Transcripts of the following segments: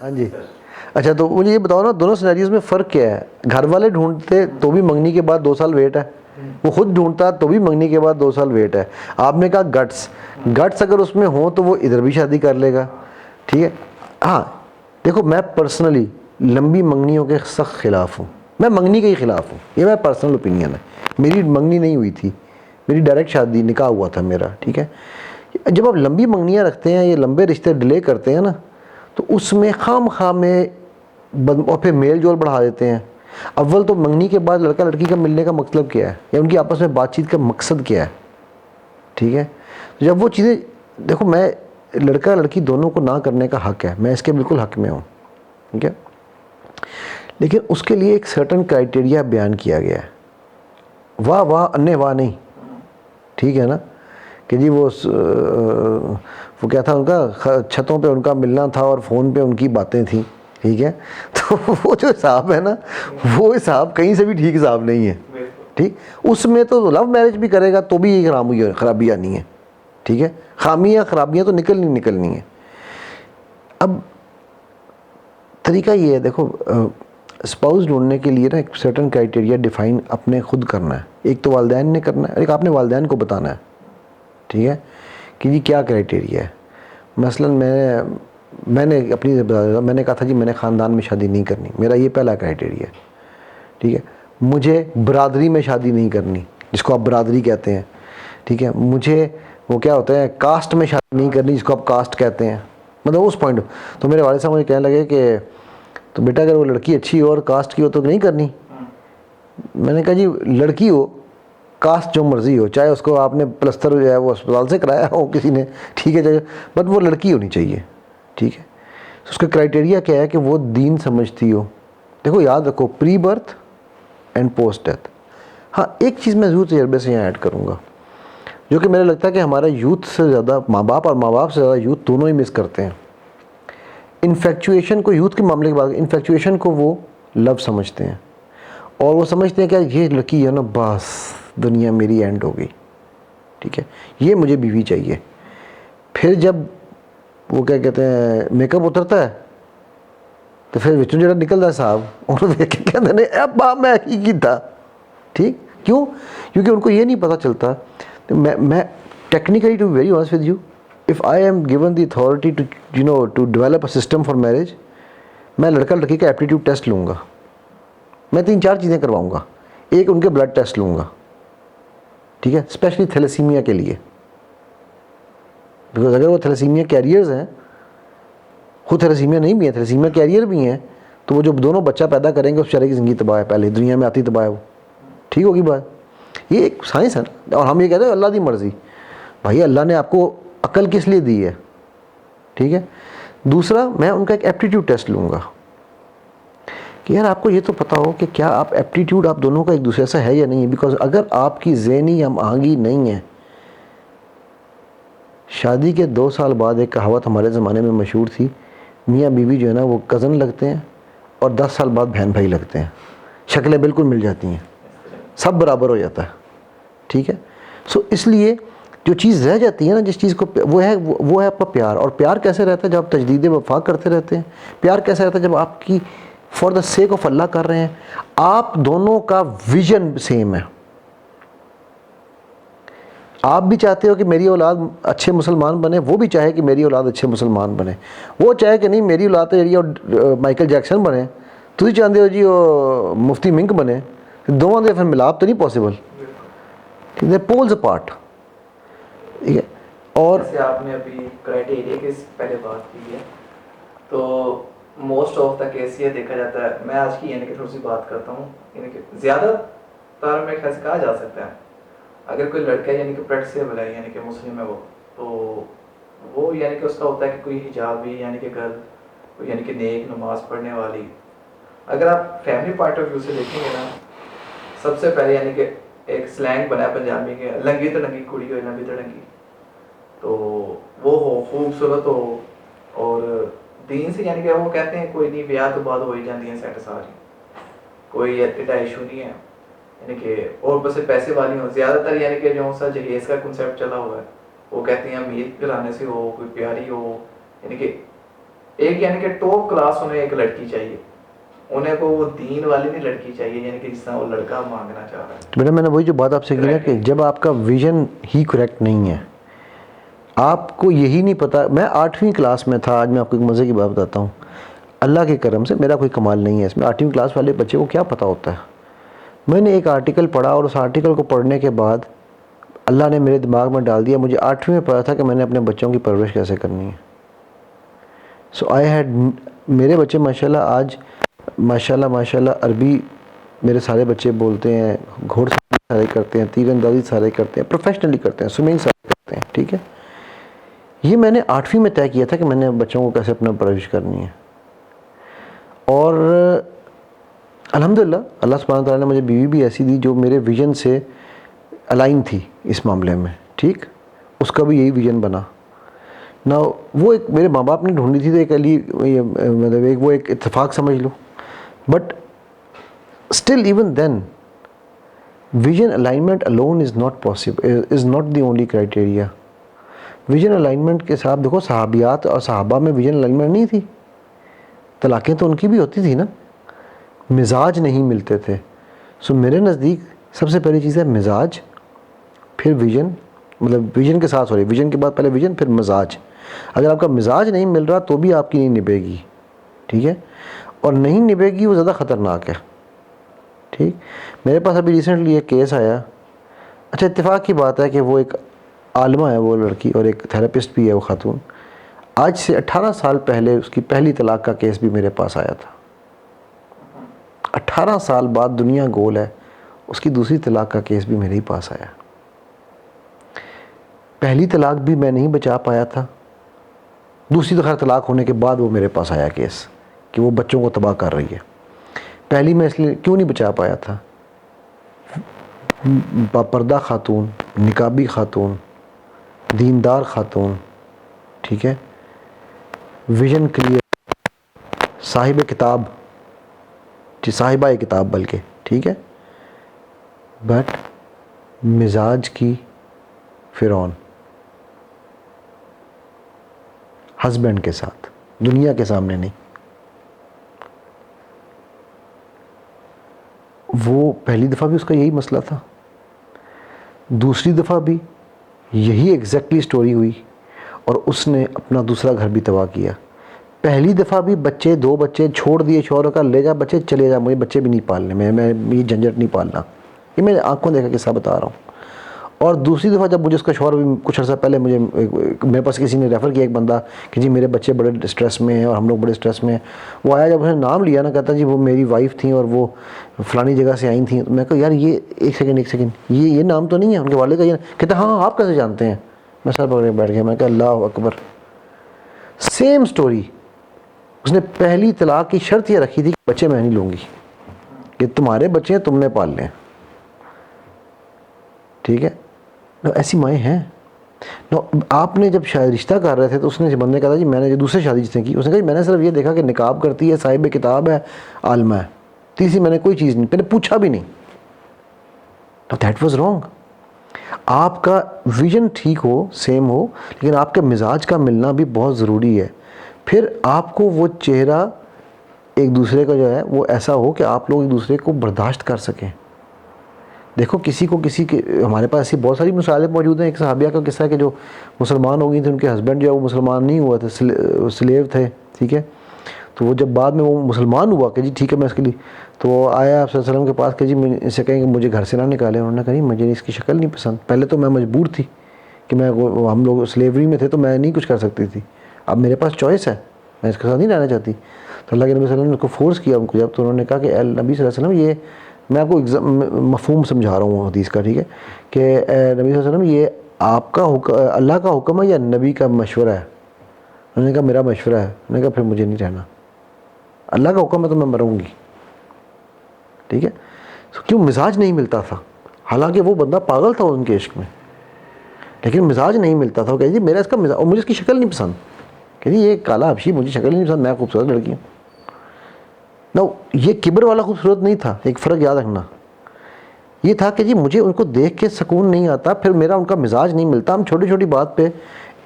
ہاں جی. اچھا تو مجھے یہ بتاؤ نا, دونوں سینیریوز میں فرق کیا ہے؟ گھر والے ڈھونڈتے تو بھی منگنی کے بعد 2 سال ویٹ ہے, وہ خود ڈھونڈتا تو بھی منگنی کے بعد 2 سال ویٹ ہے. آپ نے کہا گٹس اگر اس میں ہوں تو وہ ادھر بھی شادی کر لے گا, ٹھیک ہے. ہاں دیکھو, میں پرسنلی لمبی منگنیوں کے سخت خلاف ہوں, میں منگنی کے ہی خلاف ہوں, یہ میرا پرسنل اوپینین ہے. میری منگنی نہیں ہوئی تھی, میری ڈائریکٹ شادی نکاح ہوا تھا میرا, ٹھیک ہے. جب آپ لمبی منگنیاں رکھتے ہیں, یہ لمبے رشتے ڈیلے کرتے ہیں نا, تو اس میں خام خواہ میں اور پھر میل جول بڑھا دیتے ہیں. اول تو منگنی کے بعد لڑکا لڑکی کا ملنے کا مطلب کیا ہے, یا ان کی آپس میں بات چیت کا مقصد کیا ہے, ٹھیک ہے. جب وہ چیزیں دیکھو, میں لڑکا لڑکی دونوں کو نہ کرنے کا حق ہے, میں اس کے بالکل حق میں ہوں, ٹھیک ہے. لیکن اس کے لیے ایک سرٹن کرائٹیریا بیان کیا گیا ہے, واہ واہ انے واہ نہیں, ٹھیک ہے نا, کہ جی وہ کیا تھا ان کا, چھتوں پہ ان کا ملنا تھا اور فون پہ ان کی باتیں تھیں, ٹھیک ہے. تو وہ جو حساب ہے نا, وہ حساب کہیں سے بھی ٹھیک حساب نہیں ہے, ٹھیک. اس میں تو لو میرج بھی کرے گا تو بھی یہ خرابیاں نہیں ہیں, ٹھیک ہے. خامیاں خرابیاں تو نکلنی ہے. اب طریقہ یہ ہے, دیکھو اسپاؤس ڈھونڈنے کے لیے نا ایک سرٹن کرائٹیریا ڈیفائن اپنے خود کرنا ہے. ایک تو والدین نے کرنا ہے, ایک آپ نے والدین کو بتانا ہے, ٹھیک ہے, کہ جی کیا کرائٹیریا ہے. مثلا میں نے اپنی میں نے کہا تھا جی میں نے خاندان میں شادی نہیں کرنی, میرا یہ پہلا کرائٹیریا ہے, ٹھیک ہے. مجھے برادری میں شادی نہیں کرنی, جس کو آپ برادری کہتے ہیں, ٹھیک ہے. مجھے وہ کیا ہوتا ہے, کاسٹ میں شادی نہیں کرنی, جس کو آپ کاسٹ کہتے ہیں, مطلب اس پوائنٹ. تو میرے والد صاحب مجھے کہنے لگے کہ تو بیٹا اگر وہ لڑکی اچھی ہو اور کاسٹ کی ہو تو نہیں کرنی. میں نے کہا جی لڑکی ہو, کاسٹ جو مرضی ہو, چاہے اس کو آپ نے پلستر جو ہے وہ اسپتال سے کرایا ہو کسی نے, ٹھیک ہے, چاہے بٹ وہ لڑکی ہونی چاہیے, ٹھیک ہے. اس کا کرائٹیریا کیا ہے کہ وہ دین سمجھتی ہو. دیکھو یاد رکھو, پری برتھ اینڈ پوسٹ ڈیتھ. ہاں ایک چیز میں ضرور تجربے سے یہاں ایڈ کروں گا, جو کہ میرے لگتا ہے کہ ہمارا یوتھ سے زیادہ ماں باپ اور ماں باپ سے زیادہ یوتھ دونوں ہی مس کرتے ہیں. انفیکچویشن کو, یوتھ کے معاملے کی بات, انفیکچویشن کو وہ لو سمجھتے ہیں, اور وہ سمجھتے ہیں کہ یہ لڑکی ہے نا, بس دنیا میری اینڈ ہو گئی, ٹھیک ہے, یہ مجھے بیوی چاہیے. پھر جب وہ کیا کہتے ہیں میک اپ اترتا ہے, تو پھر وچوں جڑا نکلتا ہے صاحب, انہوں دیکھ کے کہتے ہیں اب میں کی تھا, ٹھیک. کیوں؟ کیونکہ ان کو یہ نہیں پتہ چلتا. میں technically to very honest with you, if I am given the authority to develop a system for marriage, میں لڑکا لڑکی کا ایپٹیٹیوڈ ٹیسٹ لوں گا. میں 3-4 چیزیں کرواؤں گا. ایک, ان کے بلڈ ٹیسٹ لوں گا, ٹھیک ہے, اسپیشلی تھیلیسیمیا کے لیے, بیکاز اگر وہ تھیلیسیمیا کیریئرز ہیں, خود تھیلیسیمیا نہیں بھی ہیں, تھیلیسیمیا کیریئر بھی ہیں, تو وہ جو دونوں بچہ پیدا کریں گے اس بیچارے کی زندگی تباہ ہے, پہلے دنیا میں آتی تباہ ہے وہ, ٹھیک ہوگی بات. یہ ایک سائنس ہے نا, اور ہم یہ کہتے ہیں اللہ کی مرضی. بھائی اللہ نے آپ کو عقل کس لیے دی ہے, ٹھیک ہے. دوسرا, میں ان کا ایک ایپٹیٹیوڈ ٹیسٹ لوں گا کہ یار آپ کو یہ تو پتہ ہو کہ کیا آپ ایپٹیٹیوڈ آپ دونوں کا ایک دوسرے سے ہے یا نہیں ہے. بیکاز اگر آپ کی ذہنی ہم آہنگی نہیں ہے, شادی کے 2 سال بعد ایک کہاوت ہمارے زمانے میں مشہور تھی, میاں بیوی جو ہے نا وہ کزن لگتے ہیں اور 10 سال بعد بہن بھائی لگتے ہیں, شکلیں بالکل مل جاتی ہیں, سب برابر ہو جاتا ہے, ٹھیک ہے. سو اس لیے جو چیز رہ جاتی ہے نا, جس چیز کو وہ ہے آپ کا پیار. اور پیار کیسے رہتا ہے جب آپ تجدید وفا کرتے رہتے ہیں. پیار کیسے رہتا ہے جب آپ کی فار دا سیک آف اللہ کر رہے ہیں, آپ دونوں کا ویژن سیم ہے. آپ بھی چاہتے ہو کہ میری اولاد اچھے مسلمان بنے, وہ بھی چاہے کہ میری اولاد اچھے مسلمان بنے. وہ چاہے کہ نہیں میری اولاد تو جی مائیکل جیکسن بنے, تو چاہتے ہو جی وہ مفتی منک بنے, دونوں دے پھر ملاپ تو نہیں پاسبل, پولز اپارٹ, ٹھیک ہے. اور جیسے آپ نے ابھی کرائٹیریا کی پہلے بات کی ہے, تو موسٹ آف دا کیس یہ دیکھا جاتا ہے, میں آج کی یعنی کہ تھوڑی سی بات کرتا ہوں, یعنی کہ زیادہ تر میں خیال سے کہا جا سکتا ہے اگر کوئی لڑکا یعنی کہ پریکٹسیبل ہے, یعنی کہ مسلم ہے وہ, تو وہ یعنی کہ اس کا ہوتا ہے کہ کوئی حجابی یعنی کہ گرل, یعنی کہ نیک نماز پڑھنے والی. اگر آپ فیملی پوائنٹ آف ویو سے دیکھیں گے نا, سب سے پہلے یعنی کہ ایک سلینگ بنا ہے پنجابی کے, لنگی تو لنگی کڑی ہو لمبی تو لنگی, تو وہ ہو خوبصورت ہو اور دین سے, یعنی کہ وہ کہتے ہیں کوئی نہیں بیاہ تو بعد ہو ہی جاتی ہیں سیٹ ساری, کوئی ایڈا ایشو نہیں ہے, یعنی کہ اور بس پیسے والی ہوں زیادہ تر. یعنی کہ جو سا جہیز کا کنسیپٹ چلا ہوا ہے, وہ کہتے ہیں امیر گھرانے سے ہو, کوئی پیاری ہو, یعنی کہ ایک یعنی کہ ٹاپ کلاس انہیں ایک لڑکی چاہیے, انہیں کو وہ دین والی نہیں لڑکی چاہیے یعنی کہ جس طرح وہ لڑکا مانگنا چاہ رہا ہے. بیٹا میں نے وہی جو بات آپ سے کی نا کہ جب آپ کا ویژن ہی کریکٹ نہیں ہے, آپ کو یہی نہیں پتہ. میں 8ویں کلاس میں تھا, آج میں آپ کو ایک مزے کی بات بتاتا ہوں, اللہ کے کرم سے میرا کوئی کمال نہیں ہے اس میں. 8ویں کلاس والے بچے کو کیا پتہ ہوتا ہے. میں نے ایک آرٹیکل پڑھا اور اس آرٹیکل کو پڑھنے کے بعد اللہ نے میرے دماغ میں ڈال دیا, مجھے 8ویں میں پتا تھا کہ میں نے اپنے بچوں کی پرورش کیسے کرنی ہے. سو آئی ہیڈ, میرے بچے ماشاءاللہ آج ماشاءاللہ عربی میرے سارے بچے بولتے ہیں, گھوڑ سواری سارے کرتے ہیں, تیر اندازی سارے کرتے ہیں, پروفیشنلی کرتے ہیں, سوئمنگ سارے کرتے ہیں. ٹھیک ہے, یہ میں نے 8ویں میں طے کیا تھا کہ میں نے بچوں کو کیسے اپنا پرورش کرنی ہے. اور الحمدللہ اللہ سبحانہ تعالیٰ نے مجھے بیوی بھی ایسی دی جو میرے ویژن سے الائن تھی اس معاملے میں. ٹھیک, اس کا بھی یہی ویژن بنا نا. وہ ایک میرے ماں باپ نے ڈھونڈی تھی تو ایک علی مطلب ایک وہ ایک اتفاق سمجھ لو. But still even then vision alignment alone is not possible, is not the only criteria. Vision alignment کے ساتھ دیکھو صحابیات اور صحابہ میں ویژن الائنمنٹ نہیں تھی, طلاقیں تو ان کی بھی ہوتی تھی نا, مزاج نہیں ملتے تھے. سو میرے نزدیک سب سے پہلی چیز ہے مزاج, پھر ویژن, مطلب ویژن کے ساتھ ویژن کے بعد پہلے ویژن پھر مزاج. اگر آپ کا مزاج نہیں مل رہا تو بھی آپ کی نہیں نبھے گی. ٹھیک ہے, اور نہیں نبھے گی وہ زیادہ خطرناک ہے. ٹھیک, میرے پاس ابھی ریسنٹلی ایک کیس آیا. اچھا اتفاق کی بات ہے کہ وہ ایک عالمہ ہے وہ لڑکی اور ایک تھراپسٹ بھی ہے وہ خاتون. آج سے 18 سال پہلے اس کی پہلی طلاق کا کیس بھی میرے پاس آیا تھا. 18 سال بعد دنیا گول ہے, اس کی دوسری طلاق کا کیس بھی میرے ہی پاس آیا. پہلی طلاق بھی میں نہیں بچا پایا تھا, دوسری خیر طلاق ہونے کے بعد وہ میرے پاس آیا کیس کہ وہ بچوں کو تباہ کر رہی ہے. پہلی میں اس لیے کیوں نہیں بچا پایا تھا, پردہ خاتون, نقابی خاتون, دیندار خاتون, ٹھیک ہے, ویژن کلیئر, صاحب کتاب, صاحبہ کتاب بلکہ, ٹھیک ہے, بٹ مزاج کی فرعون, ہسبینڈ کے ساتھ, دنیا کے سامنے نہیں. وہ پہلی دفعہ بھی اس کا یہی مسئلہ تھا, دوسری دفعہ بھی یہی ایگزیکٹلی سٹوری ہوئی اور اس نے اپنا دوسرا گھر بھی تباہ کیا. پہلی دفعہ بھی بچے, 2 بچے چھوڑ دیے, شوہر کا لے جا بچے چلے جا, مجھے بچے بھی نہیں پالنے, میں یہ جھنجٹ نہیں پالنا. یہ میں آنکھوں دیکھا قصہ بتا رہا ہوں. اور دوسری دفعہ جب مجھے اس کا شوہر بھی کچھ عرصہ پہلے مجھے میرے پاس کسی نے ریفر کیا ایک بندہ کہ جی میرے بچے بڑے اسٹریس میں ہیں اور ہم لوگ بڑے اسٹریس میں ہیں. وہ آیا, جب اس نے نام لیا نا, کہتا جی وہ میری وائف تھیں اور وہ فلانی جگہ سے آئی تھیں. تو میں کہا یار یہ ایک سیکنڈ یہ نام تو نہیں ہے ان کے والد کا. یہ کہتا ہاں آپ کیسے جانتے ہیں. میں سر پکڑ کے بیٹھ گیا, میں کہا اللہ اکبر. Same story. اس نے پہلی طلاق کی شرط یہ رکھی تھی کہ بچے میں نہیں لوں گی, کہ تمہارے بچے ہیں تم نے پال لیں. ٹھیک ہے, ایسی مائیں ہیں. آپ نے جب رشتہ کر رہے تھے تو اس نے بندے کہا تھا جی میں نے جو دوسری شادی جس نے کی, اس نے کہا جی میں نے صرف یہ دیکھا کہ نقاب کرتی ہے, صاحب کتاب ہے, عالمہ ہے, تیسری میں نے کوئی چیز نہیں, میں نے پوچھا بھی نہیں. That was wrong. آپ کا ویژن ٹھیک ہو, سیم ہو, لیکن آپ کے مزاج کا ملنا بھی بہت ضروری ہے. پھر آپ کو وہ چہرہ ایک دوسرے کا جو ہے وہ ایسا ہو کہ آپ لوگ ایک دوسرے کو برداشت کر سکیں. دیکھو کسی کے ہمارے پاس ایسی بہت ساری مثالیں موجود ہیں. ایک صحابیہ کا قصہ ہے کہ جو مسلمان ہو گئی تھے, ان کے ہسبینڈ جو ہے وہ مسلمان نہیں ہوا تھے, سلیو تھے. ٹھیک ہے, تو وہ جب بعد میں وہ مسلمان ہوا کہ جی ٹھیک ہے میں اس کے لیے, تو وہ آیا آپ صلی اللہ علیہ وسلم کے پاس کہ جی اس سے کہیں کہ مجھے گھر سے نہ نکالے. انہوں نے کہا نہیں مجھے اس کی شکل نہیں پسند. پہلے تو میں مجبور تھی کہ ہم لوگ سلیوری میں تھے تو میں نہیں کچھ کر سکتی تھی, اب میرے پاس چوائس ہے, میں اس کے ساتھ نہیں رہنا چاہتی. تو اللہ کے نبی صلی اللہ علیہ وسلم نے اس کو فورس کیا ان کو جب, تو انہوں نے کہا کہ نبی صلی اللہ علیہ وسلم یہ میں آپ کو مفہوم سمجھا رہا ہوں حدیث کا, ٹھیک ہے, کہ نبی صلی اللہ علیہ وسلم یہ آپ کا حکم, اللہ کا حکم ہے یا نبی کا مشورہ ہے. انہوں نے کہا میرا مشورہ ہے. انہوں نے کہا پھر مجھے نہیں رہنا, اللہ کا حکم ہے تو میں مروں گی. ٹھیک ہے, کیوں مزاج نہیں ملتا تھا. حالانکہ وہ بندہ پاگل تھا ان کے عشق میں, لیکن مزاج نہیں ملتا تھا. وہ کہ جی میرا اس کا مزاج, اور مجھے اس کی شکل نہیں پسند, کہ جی یہ کالا حبشی مجھے شکل نہیں پسند, میں خوبصورت لڑکی ہوں. نو یہ کبر والا خوبصورت نہیں تھا, ایک فرق یاد رکھنا. یہ تھا کہ جی مجھے ان کو دیکھ کے سکون نہیں آتا, پھر میرا ان کا مزاج نہیں ملتا. ہم چھوٹی چھوٹی بات پہ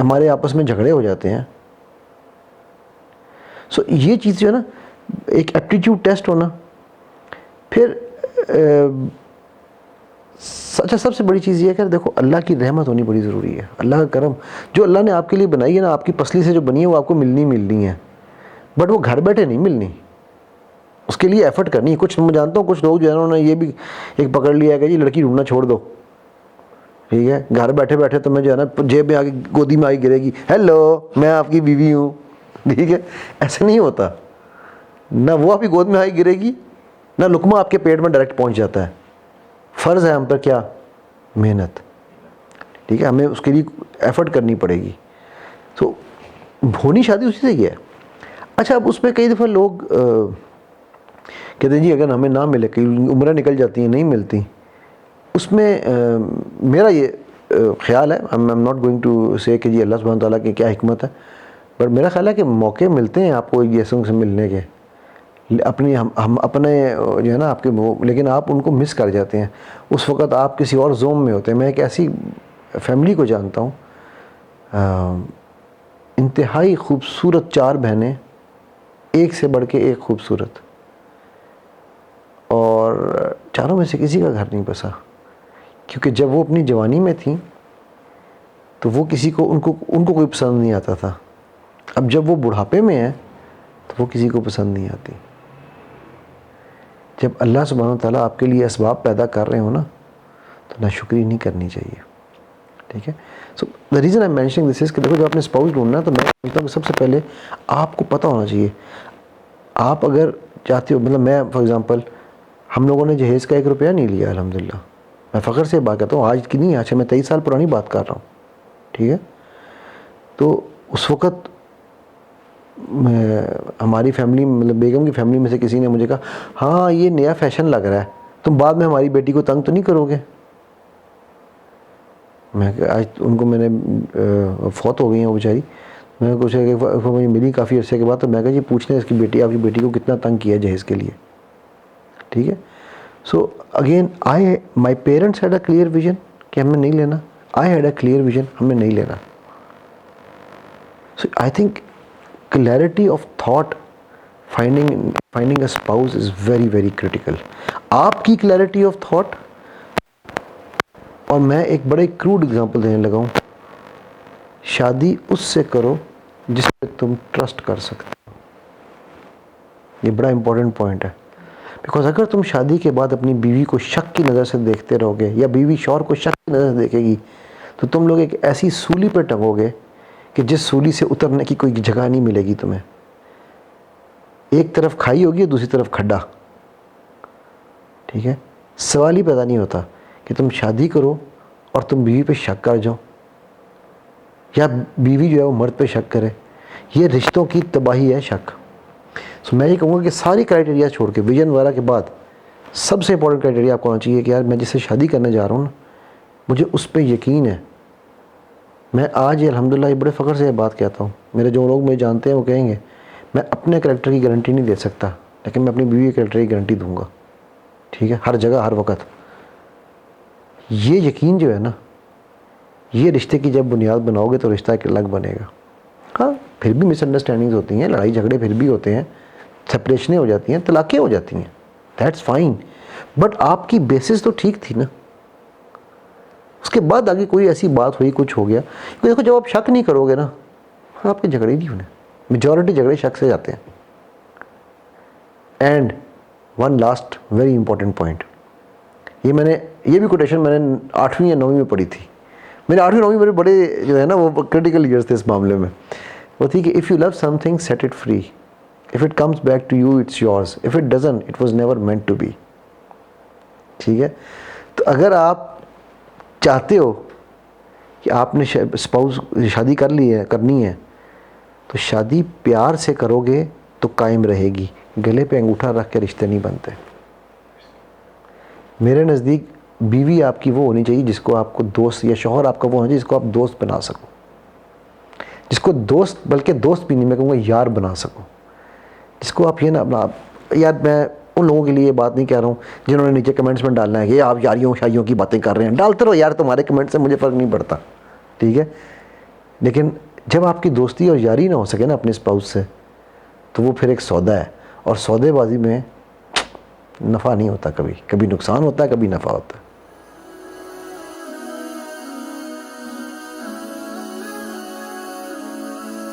ہمارے آپس میں جھگڑے ہو جاتے ہیں. سو یہ چیز جو ہے نا ایک ایپٹیٹیوڈ ٹیسٹ ہونا. پھر اچھا سب سے بڑی چیز یہ ہے کہ دیکھو اللہ کی رحمت ہونی بڑی ضروری ہے, اللہ کا کرم. جو اللہ نے آپ کے لیے بنائی ہے نا, آپ کی پسلی سے جو بنی ہے وہ آپ کو ملنی ہے, بٹ وہ گھر بیٹھے نہیں ملنی, اس کے لیے ایفرٹ کرنی ہے. کچھ میں جانتا ہوں کچھ لوگ جو ہے نا انہوں نے یہ بھی ایک پکڑ لیا ہے کہ جی لڑکی ڈھونڈنا چھوڑ دو, ٹھیک ہے, گھر بیٹھے بیٹھے تو میں جو ہے نا جیب میں آ کے گودی میں آ کے گرے گی, ہیلو میں آپ کی بیوی ہوں, ٹھیک ہے. ایسے نہیں ہوتا, نہ وہ آپ کی گود میں آ کے گرے گی, نہ لقمہ آپ کے پیٹ میں ڈائریکٹ پہنچ جاتا ہے. فرض ہے ہم پر کیا, محنت, ٹھیک ہے, ہمیں اس کے لیے ایفرٹ کرنی پڑے گی. تو ہونی شادی اسی سے ہی ہے. اچھا اب اس میں کئی دفعہ لوگ کہتے ہیں جی اگر ہمیں نہ ملے, کئی عمریں نکل جاتی ہیں نہیں ملتی. اس میں میرا یہ خیال ہے, I'm not going to say کہ جی اللہ سبحانہ تعالیٰ کی کیا حکمت ہے, پر میرا خیال ہے کہ موقع ملتے ہیں آپ کو ایسوں سے ملنے کے, اپنی ہم اپنے جو ہے نا آپ کے وہ, لیکن آپ ان کو مس کر جاتے ہیں. اس وقت آپ کسی اور زوم میں ہوتے ہیں. میں ایک ایسی فیملی کو جانتا ہوں, انتہائی خوبصورت 4 بہنیں, ایک سے بڑھ کے ایک خوبصورت, اور چاروں میں سے کسی کا گھر نہیں بسا, کیونکہ جب وہ اپنی جوانی میں تھیں تو وہ کسی کو ان کو کوئی پسند نہیں آتا تھا. اب جب وہ بڑھاپے میں ہیں تو وہ کسی کو پسند نہیں آتی. جب اللہ سبحانہ تعالیٰ آپ کے لیے اسباب پیدا کر رہے ہو نا, تو ناشکری نہیں کرنی چاہیے, ٹھیک ہے. سو the reason I mentioning this از کہ دیکھو جب آپ نے اسپاؤس ڈھونڈنا ہے تو میں سمجھتا ہوں کہ سب سے پہلے آپ کو پتہ ہونا چاہیے. آپ اگر چاہتے ہو, مطلب میں فار ایگزامپل, ہم لوگوں نے جہیز کا 1 روپیہ نہیں لیا الحمدللہ, میں فخر سے بات کرتا ہوں, آج کی نہیں, آج سے میں 23 سال پرانی بات کر رہا ہوں, ٹھیک ہے. تو اس وقت ہماری فیملی, مطلب بیگم کی فیملی میں سے کسی نے مجھے کہا ہاں یہ نیا فیشن لگ رہا ہے, تم بعد میں ہماری بیٹی کو تنگ تو نہیں کرو گے. میں آج ان کو میں نے فوت ہو گئی ہیں وہ بیچاری, میں نے پوچھا کہ مجھے ملی کافی عرصے کے بعد, تو میں کہا جی پوچھ لیں اس کی بیٹی, آپ کی بیٹی کو کتنا تنگ کیا جہیز کے لیے, ٹھیک ہے. So again my parents had a clear vision کہ ہمیں نہیں لینا, I had a clear vision ہمیں نہیں لینا. So I think clarity of thought finding a spouse is very very critical. آپ کی کلیئرٹی آف تھاٹ, اور میں ایک بڑے کروڈ اگزامپل دینے لگا ہوں, شادی اس سے کرو جس پہ تم ٹرسٹ کر سکتے ہو. یہ بڑا امپورٹنٹ پوائنٹ ہے, بیکاز اگر تم شادی کے بعد اپنی بیوی کو شک کی نظر سے دیکھتے رہو گے, یا بیوی شوہر کو شک کی نظر سے دیکھے گی, تو تم لوگ ایک ایسی سولی پہ ٹنگو گے کہ جس سولی سے اترنے کی کوئی جگہ نہیں ملے گی تمہیں. ایک طرف کھائی ہوگی, دوسری طرف کھڈا, ٹھیک ہے. سوال ہی پیدا نہیں ہوتا کہ تم شادی کرو اور تم بیوی پہ شک کر جاؤ, یا بیوی جو ہے وہ مرد پہ شک کرے. یہ رشتوں کی تباہی ہے شک. سو میں یہ کہوں گا کہ ساری کرائٹیریا چھوڑ کے ویژن وغیرہ کے بعد سب سے امپورٹنٹ کرائٹیریا آپ کو ہونا چاہیے کہ یار میں جس سے شادی کرنے جا رہا ہوں نا, مجھے اس پہ یقین ہے. میں آج الحمدللہ یہ بڑے فخر سے یہ بات کہتا ہوں, میرے جو لوگ مجھے جانتے ہیں وہ کہیں گے میں اپنے کریکٹر کی گارنٹی نہیں دے سکتا, لیکن میں اپنی بیوی کے کریکٹر کی گارنٹی دوں گا, ٹھیک ہے, ہر جگہ ہر وقت. یہ یقین جو ہے نا, یہ رشتے کی جب بنیاد بناؤ گے تو رشتہ ایک الگ بنے گا. ہاں پھر بھی مس انڈرسٹینڈنگز ہوتی ہیں, لڑائی جھگڑے پھر بھی ہوتے ہیں, سپریشنیں ہو جاتی ہیں, طلاقیں ہو جاتی ہیں, دیٹس فائن, بٹ آپ کی بیسس تو ٹھیک تھی نا. اس کے بعد آگے کوئی ایسی بات ہوئی, کچھ ہو گیا, دیکھو جب آپ شک نہیں کرو گے نا, آپ کے جھگڑے نہیں ہونے. میجورٹی جھگڑے شک سے جاتے ہیں. And one last very important point, یہ بھی کوٹیشن میں نے 8ویں یا 9ویں میں پڑھی تھی. میرے 8ویں 9ویں میرے بڑے جو ہے نا وہ کرٹیکل ایئرس تھے اس معاملے میں. وہ تھی کہ if you lose something set it free, if it comes back to you it's yours, if it doesn't it was never meant to be. ٹھیک ہے. تو اگر آپ چاہتے ہو کہ آپ نے اسپاؤس شادی کرنی ہے, تو شادی پیار سے کرو گے تو قائم رہے گی. گلے پہ انگوٹھا رکھ کے رشتے نہیں بنتے. میرے نزدیک بیوی آپ کی وہ ہونی چاہیے جس کو آپ کو دوست, یا شوہر آپ کا وہ ہونا چاہیے جس کو آپ دوست بنا سکو, جس کو دوست, بلکہ دوست بھی نہیں, میں کہوں گا یار بنا سکو, جس کو آپ یہ نا یار, میں ان لوگوں کے لیے یہ بات نہیں کہہ رہا ہوں جنہوں نے نیچے کمنٹس میں ڈالنا ہے کہ آپ یاریوں شائیوں کی باتیں کر رہے ہیں. ڈالتے رہو یار, تمہارے کمنٹ سے مجھے فرق نہیں پڑتا, ٹھیک ہے. لیکن جب آپ کی دوستی اور یاری نہ ہو سکے نا اپنے اسپاؤس سے, تو وہ پھر ایک سودا ہے، اور سودے بازی میں نفع نہیں ہوتا، کبھی کبھی نقصان ہوتا ہے، کبھی نفع ہوتا ہے.